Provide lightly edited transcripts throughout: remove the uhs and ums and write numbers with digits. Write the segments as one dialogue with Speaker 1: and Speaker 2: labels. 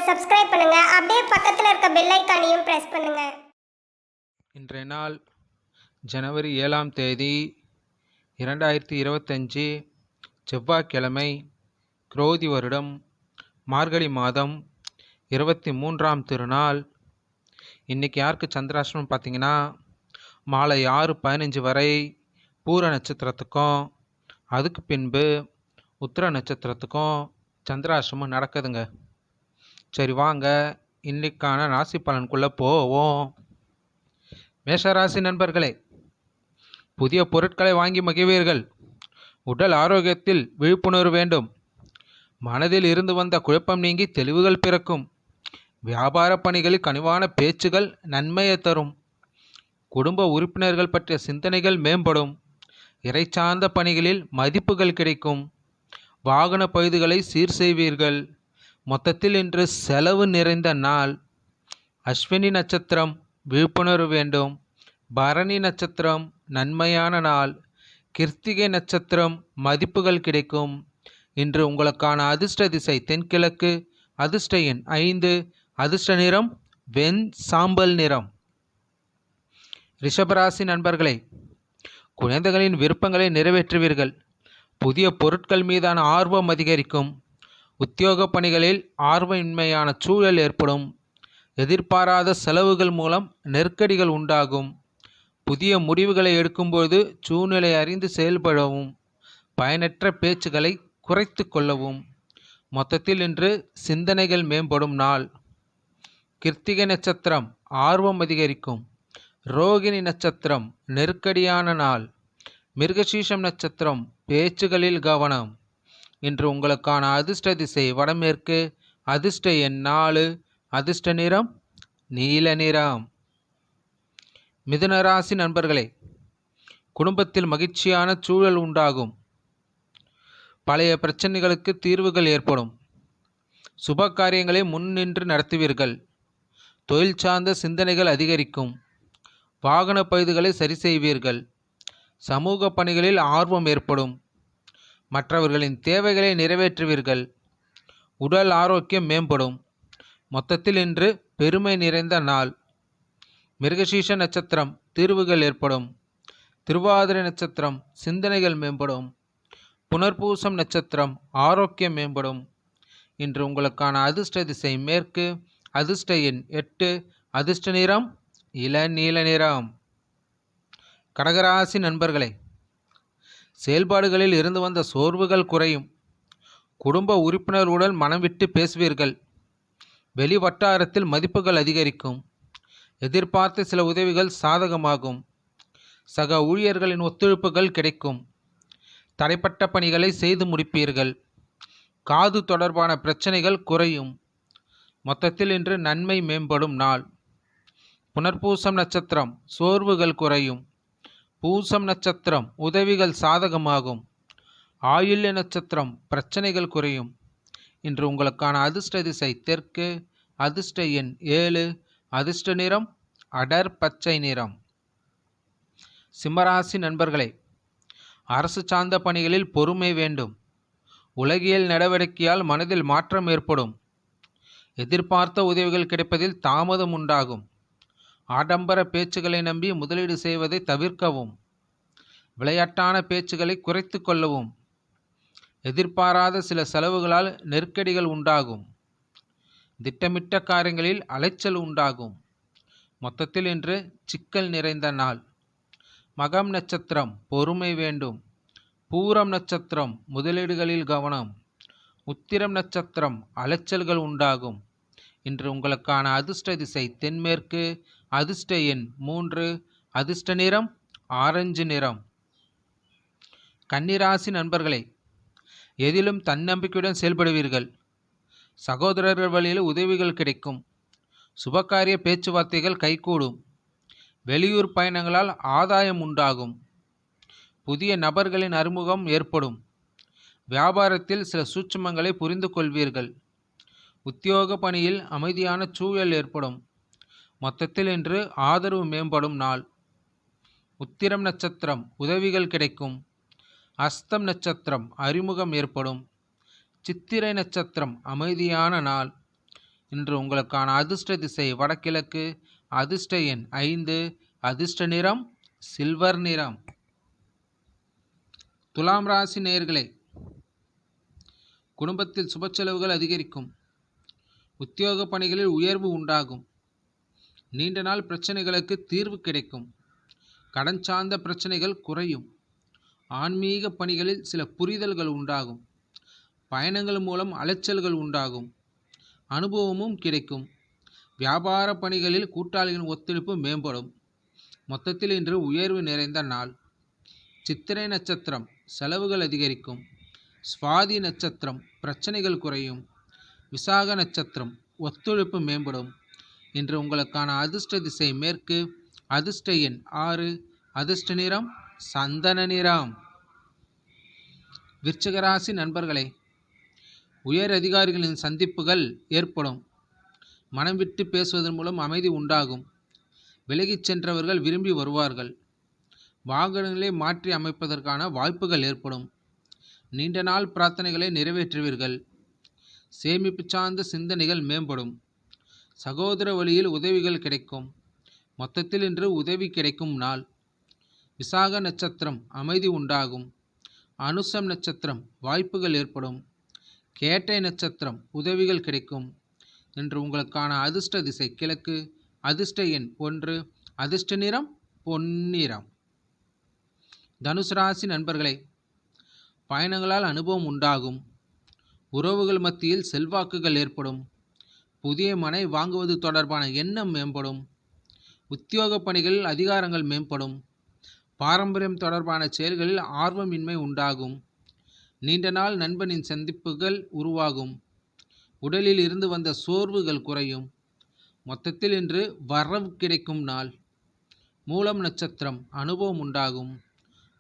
Speaker 1: Subscribe பண்ணுங்க. அப்படியே பக்கத்துல இருக்க பெல் ஐகானையும் பிரஸ் பண்ணுங்க.
Speaker 2: இன்றைய நாள் ஜனவரி 7ஆம் தேதி 2025 செவ்வாய்க்கிழமை, குரோதி வருடம் மார்கழி மாதம் 23ஆம் திருநாள். இன்றைக்கி யாருக்கு சந்திராஷ்டமம் பார்த்தீங்கன்னா, மாலை 6:15 வரை பூர நட்சத்திரத்துக்கும் அதுக்கு பின்பு உத்திர நட்சத்திரத்துக்கும் சந்திராஷ்டமம் நடக்குதுங்க. சரி வாங்க இன்னைக்கான ராசி பலனுக்குள்ளே போவோம். மேஷராசி நண்பர்களே, புதிய பொருட்களை வாங்கி மகிழ்வீர்கள். உடல் ஆரோக்கியத்தில் விழிப்புணர்வு வேண்டும். மனதில் இருந்து வந்த குழப்பம் நீங்கி தெளிவுகள் பிறக்கும். வியாபார பணிகளில் கனிவான பேச்சுகள் நன்மையை தரும். குடும்ப உறுப்பினர்கள் பற்றிய சிந்தனைகள் மேம்படும். இறை சார்ந்த பணிகளில் மதிப்புகள் கிடைக்கும். வாகன பழுதுகளை சீர் செய்வீர்கள். மொத்தத்தில் இன்று செலவு நிறைந்த நாள். அஸ்வினி நட்சத்திரம் விழிப்புணர்வு வேண்டும். பரணி நட்சத்திரம் நன்மையான நாள். கிருத்திகை நட்சத்திரம் மதிப்புகள் கிடைக்கும். இன்று உங்களுக்கான அதிர்ஷ்ட திசை தென்கிழக்கு. அதிர்ஷ்ட எண் 5. அதிர்ஷ்ட நிறம் வெண் சாம்பல் நிறம். ரிஷபராசி நண்பர்களே, குழந்தைகளின் விருப்பங்களை நிறைவேற்றுவீர்கள். புதிய பொருட்கள் மீதான ஆர்வம் அதிகரிக்கும். உத்தியோக பணிகளில் ஆர்வமின்மையான சூழல் ஏற்படும். எதிர்பாராத செலவுகள் மூலம் நெருக்கடிகள் உண்டாகும். புதிய முடிவுகளை எடுக்கும்போது சூழ்நிலை அறிந்து செயல்படவும். பயனற்ற பேச்சுகளை குறைத்து கொள்ளவும். மொத்தத்தில் இன்று சிந்தனைகள் மேம்படும் நாள். கிருத்திகை நட்சத்திரம் ஆர்வம் அதிகரிக்கும். ரோகிணி நட்சத்திரம் நெருக்கடியான நாள். மிருகசீஷம் நட்சத்திரம் பேச்சுகளில் கவனம். இன்று உங்களுக்கான அதிர்ஷ்ட திசை வடமேற்கு. அதிர்ஷ்ட எண் 4. அதிர்ஷ்ட நிறம் நீல நிறம். மிதுனராசி நண்பர்களே, குடும்பத்தில் மகிழ்ச்சியான சூழல் உண்டாகும். பழைய பிரச்சனைகளுக்கு தீர்வுகள் ஏற்படும். சுப காரியங்களை முன்னின்று நடத்துவீர்கள். தொழில் சார்ந்த சிந்தனைகள் அதிகரிக்கும். வாகன பழுதுகளை சரி செய்வீர்கள். சமூக பணிகளில் ஆர்வம் ஏற்படும். மற்றவர்களின் தேவைகளை நிறைவேற்றுவீர்கள். உடல் ஆரோக்கியம் மேம்படும். மொத்தத்தில் இன்று பெருமை நிறைந்த நாள். மிருகசீஷ நட்சத்திரம் தீர்வுகள் ஏற்படும். திருவாதிரை நட்சத்திரம் சிந்தனைகள் மேம்படும். புனர்பூசம் நட்சத்திரம் ஆரோக்கியம் மேம்படும். இன்று உங்களுக்கான அதிர்ஷ்ட திசை மேற்கு. அதிர்ஷ்ட எண் 8. அதிர்ஷ்ட நிறம் இளநீல நிறம். கடகராசி நண்பர்களே, செயல்பாடுகளில் இருந்து வந்த சோர்வுகள் குறையும். குடும்ப உறுப்பினர்களுடன் மனம் விட்டு பேசுவீர்கள். வெளி வட்டாரத்தில் மதிப்புகள் அதிகரிக்கும். எதிர்பார்த்த சில உதவிகள் சாதகமாகும். சக ஊழியர்களின் ஒத்துழைப்புகள் கிடைக்கும். தடைப்பட்ட பணிகளை செய்து முடிப்பீர்கள். காது தொடர்பான பிரச்சனைகள் குறையும். மொத்தத்தில் இன்று நன்மை மேம்படும் நாள். புனர்பூசம் நட்சத்திரம் சோர்வுகள் குறையும். பூசம் நட்சத்திரம் உதவிகள் சாதகமாகும். ஆயுள்ய நட்சத்திரம் பிரச்சனைகள் குறையும். இன்று உங்களுக்கான அதிர்ஷ்ட திசை தெற்கு. அதிர்ஷ்ட எண் 7. அதிர்ஷ்ட நிறம் அடர் பச்சை நிறம். சிம்மராசி நண்பர்களே, அரசு சார்ந்த பணிகளில் பொறுமை வேண்டும். உலகியல் நடவடிக்கையால் மனதில் மாற்றம் ஏற்படும். எதிர்பார்த்த உதவிகள் கிடைப்பதில் தாமதம் உண்டாகும். ஆடம்பர பேச்சுகளை நம்பி முதலீடு செய்வதை தவிர்க்கவும். விளையாட்டான பேச்சுகளை குறைத்து கொள்ளவும். எதிர்பாராத சில செலவுகளால் நெருக்கடிகள் உண்டாகும். திட்டமிட்ட காரியங்களில் அலைச்சல் உண்டாகும். மொத்தத்தில் இன்று சிக்கல் நிறைந்த நாள். மகம் நட்சத்திரம் பொறுமை வேண்டும். பூரம் நட்சத்திரம் முதலீடுகளில் கவனம். உத்திரம் நட்சத்திரம் அலைச்சல்கள் உண்டாகும். இன்று உங்களுக்கான அதிர்ஷ்ட திசை தென்மேற்கு. அதிர்ஷ்ட எண் 3. அதிர்ஷ்ட நிறம் ஆரஞ்சு நிறம். கன்னிராசி நண்பர்களே, எதிலும் தன்னம்பிக்கையுடன் செயல்படுவீர்கள். சகோதரர்கள் வழியில் உதவிகள் கிடைக்கும். சுபகாரிய பேச்சுவார்த்தைகள் கைகூடும். வெளியூர் பயணங்களால் ஆதாயம் உண்டாகும். புதிய நபர்களின் அறிமுகம் ஏற்படும். வியாபாரத்தில் சில சூட்சுமங்களை புரிந்து கொள்வீர்கள். உத்தியோக பணியில் அமைதியான சூழல் ஏற்படும். மொத்தத்தில் இன்று ஆதரவு மேம்படும் நாள். உத்திரம் நட்சத்திரம் உதவிகள் கிடைக்கும். அஸ்தம் நட்சத்திரம் அறிமுகம் ஏற்படும். சித்திரை நட்சத்திரம் அமைதியான நாள். இன்று உங்களுக்கான அதிர்ஷ்ட திசை வடகிழக்கு, அதிர்ஷ்ட எண் 5, அதிர்ஷ்ட நிறம் சில்வர் நிறம். துலாம் ராசி நேயர்களே, குடும்பத்தில் சுப செலவுகள் அதிகரிக்கும். உத்தியோக பணிகளில் உயர்வு உண்டாகும். நீண்ட நாள் பிரச்சனைகளுக்கு தீர்வு கிடைக்கும். கடன் சார்ந்த பிரச்சனைகள் குறையும். ஆன்மீக பணிகளில் சில புரிதல்கள் உண்டாகும். பயணங்கள் மூலம் அலைச்சல்கள் உண்டாகும். அனுபவமும் கிடைக்கும். வியாபார பணிகளில் கூட்டாளிகளின் ஒத்துழைப்பு மேம்படும். மொத்தத்தில் இன்று உயர்வு நிறைந்த நாள். சித்திரை நட்சத்திரம் செலவுகள் அதிகரிக்கும். சுவாதி நட்சத்திரம் பிரச்சனைகள் குறையும். விசாக நட்சத்திரம் ஒத்துழைப்பு மேம்படும். இன்று உங்களுக்கான அதிர்ஷ்ட திசை மேற்கு, அதிர்ஷ்ட எண் 6, அதிர்ஷ்ட நிறம் சந்தன நிறம். விருச்சிக ராசி நண்பர்களே, உயர் அதிகாரிகளின் சந்திப்புகள் ஏற்படும். மனம் விட்டு பேசுவதன் மூலம் அமைதி உண்டாகும். விலகிச் சென்றவர்கள் விரும்பி வருவார்கள். வாகனங்களை மாற்றி அமைப்பதற்கான வாய்ப்புகள் ஏற்படும். நீண்ட நாள் பிரார்த்தனைகளை நிறைவேற்றுவீர்கள். சேமிப்பு சார்ந்த சிந்தனைகள் மேம்படும். சகோதர வழியில் உதவிகள் கிடைக்கும். மொத்தத்தில் இன்று உதவி கிடைக்கும் நாள். விசாக நட்சத்திரம் அமைதி உண்டாகும். அனுசம் நட்சத்திரம் வாய்ப்புகள் ஏற்படும். கேட்டை நட்சத்திரம் உதவிகள் கிடைக்கும். இன்று உங்களுக்கான அதிர்ஷ்ட திசை கிழக்கு, அதிர்ஷ்ட எண் 1, அதிர்ஷ்ட நிறம் பொன்னிறம். தனுசு ராசி நண்பர்களே, பயணங்களால் அனுபவம் உண்டாகும். உறவுகள் மத்தியில் செல்வாக்குகள் ஏற்படும். புதிய மனை வாங்குவது தொடர்பான எண்ணம் மேம்படும். உத்தியோக பணிகளில் அதிகாரங்கள் மேம்படும். பாரம்பரியம் தொடர்பான செயல்களில் ஆர்வமின்மை உண்டாகும். நீண்ட நாள் நண்பனின் சந்திப்புகள் உருவாகும். உடலில் இருந்து வந்த சோர்வுகள் குறையும். மொத்தத்தில் இன்று வரவு கிடைக்கும் நாள். மூலம் நட்சத்திரம் அனுபவம் உண்டாகும்.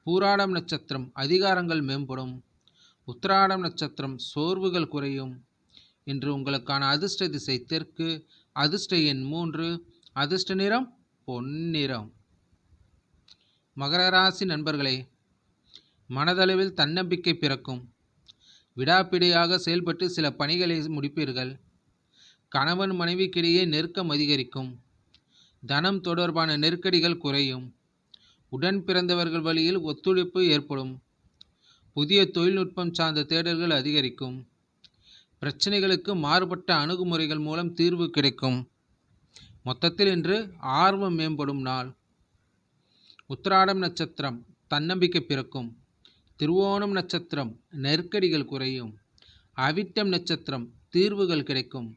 Speaker 2: பூராடம் நட்சத்திரம் அதிகாரங்கள் மேம்படும். உத்திராடம் நட்சத்திரம் சோர்வுகள் குறையும். இன்று உங்களுக்கான அதிர்ஷ்ட திசை தெற்கு, அதிர்ஷ்ட எண் 3, அதிர்ஷ்ட நிறம் பொன்னிறம். மகர ராசி நண்பர்களே, மனதளவில் தன்னம்பிக்கை பிறக்கும். விடாப்பிடியாக செயல்பட்டு சில பணிகளை முடிப்பீர்கள். கணவன் மனைவிக்கிடையே நெருக்கம் அதிகரிக்கும். தனம் தொடர்பான நெருக்கடிகள் குறையும். உடன் பிறந்தவர்கள் வழியில் ஒத்துழைப்பு ஏற்படும். புதிய தொழில்நுட்பம் சார்ந்த தேடல்கள் அதிகரிக்கும். பிரச்சனைகளுக்கு மாறுபட்ட அணுகுமுறைகள் மூலம் தீர்வு கிடைக்கும். மொத்தத்தில் இன்று ஆர்வம் மேம்படும் நாள். உத்திராடம் நட்சத்திரம் தன்னம்பிக்கை பிறக்கும். திருவோணம் நட்சத்திரம் நெருக்கடிகள் குறையும். அவிட்டம் நட்சத்திரம் தீர்வுகள் கிடைக்கும்.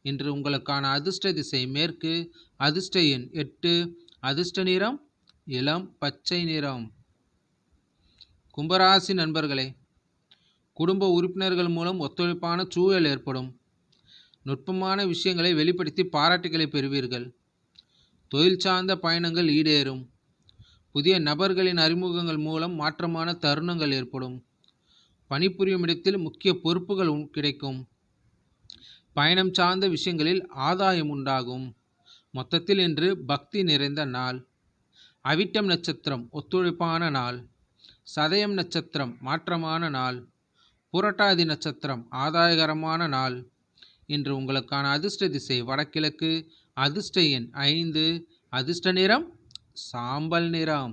Speaker 2: இன்று உங்களுக்கான அதிர்ஷ்ட திசை மேற்கு, அதிர்ஷ்ட எண் 8, அதிர்ஷ்ட நிறம் இளம் பச்சை நிறம். கும்பராசி நண்பர்களே, குடும்ப உறுப்பினர்கள் மூலம் ஒத்துழைப்பான சூழல் ஏற்படும். நுட்பமான விஷயங்களை வெளிப்படுத்தி பாராட்டுகளை பெறுவீர்கள். தொழில் சார்ந்த பயணங்கள் ஈடேறும். புதிய நபர்களின் அறிமுகங்கள் மூலம் மாற்றமான தருணங்கள் ஏற்படும். பணிபுரியும் இடத்தில் முக்கிய பொறுப்புகள் கிடைக்கும். பயணம் சார்ந்த விஷயங்களில் ஆதாயம் உண்டாகும். மொத்தத்தில் இன்று பக்தி நிறைந்த நாள். அவிட்டம் நட்சத்திரம் ஒத்துழைப்பான நாள். சதயம் நட்சத்திரம் மாற்றமான நாள். புரட்டாதி நட்சத்திரம் ஆதாயகரமான நாள். இன்று உங்களுக்கான அதிர்ஷ்ட திசை வடகிழக்கு, அதிர்ஷ்ட எண் 5, அதிர்ஷ்ட நிறம் சாம்பல் நிறம்.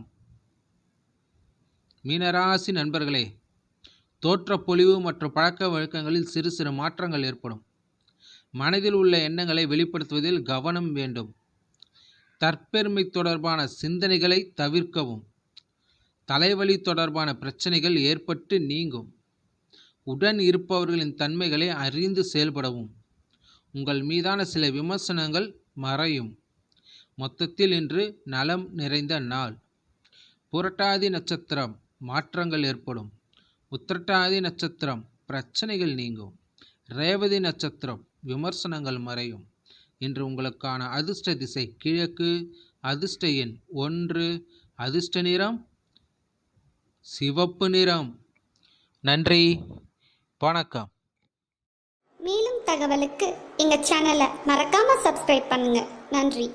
Speaker 2: மீனராசி நண்பர்களே, தோற்ற பொலிவு மற்றும் பழக்க வழக்கங்களில் சிறு சிறு மாற்றங்கள் ஏற்படும். மனதில் உள்ள எண்ணங்களை வெளிப்படுத்துவதில் கவனம் வேண்டும். தற்பெருமை தொடர்பான சிந்தனைகளை தவிர்க்கவும். தலைவலி தொடர்பான பிரச்சனைகள் ஏற்பட்டு நீங்கும். உடன் இருப்பவர்களின் தன்மைகளை அறிந்து செயல்படவும். உங்கள் மீதான சில விமர்சனங்கள் மறையும். மொத்தத்தில் இன்று நலம் நிறைந்த நாள். புரட்டாதி நட்சத்திரம் மாற்றங்கள் ஏற்படும். உத்திரட்டாதி நட்சத்திரம் பிரச்சனைகள் நீங்கும். ரேவதி நட்சத்திரம் விமர்சனங்கள் மறையும். இன்று உங்களுக்கான அதிர்ஷ்ட திசை கிழக்கு, அதிர்ஷ்ட எண் 1, அதிர்ஷ்ட நிறம் சிவப்பு நிறம். நன்றி, வணக்கம்.
Speaker 1: மேலும் தகவலுக்கு எங்கள் சேனலை மறக்காமல் சப்ஸ்கிரைப் பண்ணுங்கள். நன்றி.